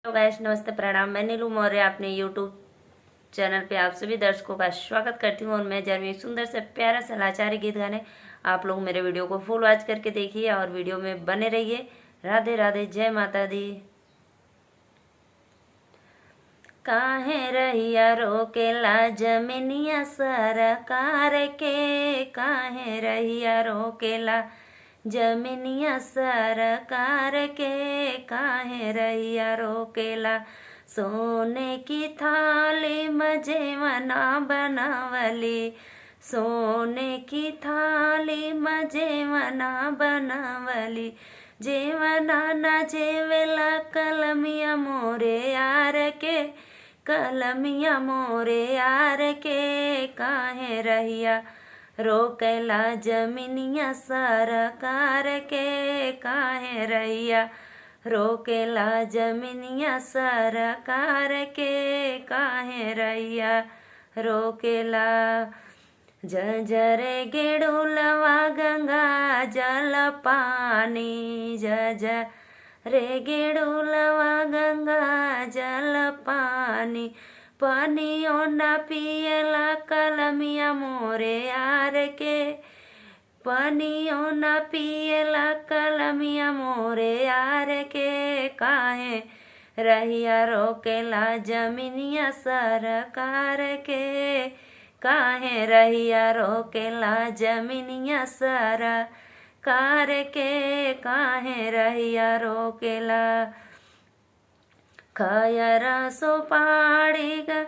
Hello guys, नमस्ते, प्रणाम। मैं नीलू मौर्य अपने यूट्यूब चैनल पे आप सभी दर्शकों का स्वागत करती हूँ और मैं जा रही हूँ सुंदर से प्यारा सा लाचारी गीत गाने। आप लोग मेरे वीडियो को फुल वॉच करके देखिए और वीडियो में बने रहिए। राधे राधे, जय माता दी। काहे रहिया रोकेला जमीनिया सरकार के, काहे रहिया रोकेला जमीनिया सरकार के, काहे रहिया रोकेला। सोने की थाली में जेवना बनावली, सोने की थाली में जेवना बनावली। जेवना न जेवेला कलमिया मोरे यार के, कलमिया मोरे यार के, काहे रहिया रोकेला जमीनिया सरकार के, काहे रहिया रोकेला जमीनिया सरकार के, काहे रहिया रोकेला। जजरे गेडुलवा गंगा जल पानी, रे गेडुलवा गंगा जल पानी। पानियो न पियला कलमिया मोरे यार के, पानियो न पियला कलमिया मोरे यार के, काहे रहिया रोकेला जमीनिया सरकार के, काहे रहिया रोकेला जमीनिया सरकार के, काहे रहिया रोकेला। खयरा सोपाड़ी का,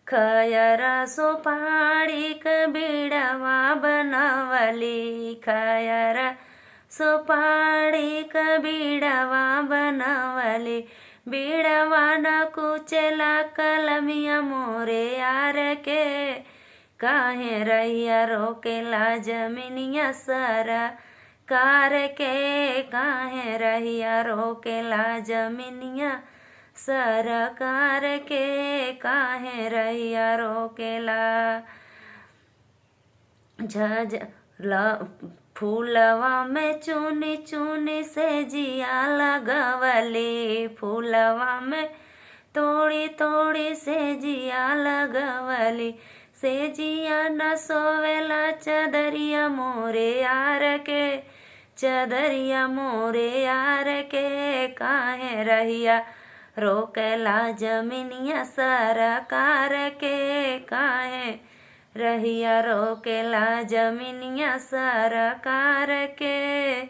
खयरा सोपाड़ी का बीड़वा बनवली, खयरा सोपाड़ी का बीड़वा बनवली। बीड़वा न कुचला कलमिया मोरे यार के, काहे रहिया रोकेला जमीनिया सरकार के, काहे रहिया रोकेला जमीनिया सरकार के, काहे रहिया रोकेला। फूलवा में चुनी चुनी से जिया लगवली, फूलवा में तोड़ी तोड़ी से जिया लगवली। से जिया न सोवेला चदरिया मोरे यार के, चदरिया मोरे यार के, काहे रहिया रोकेला जमीनिया सरकार के, काहे रहिया रोकेला जमीनिया सरकार के।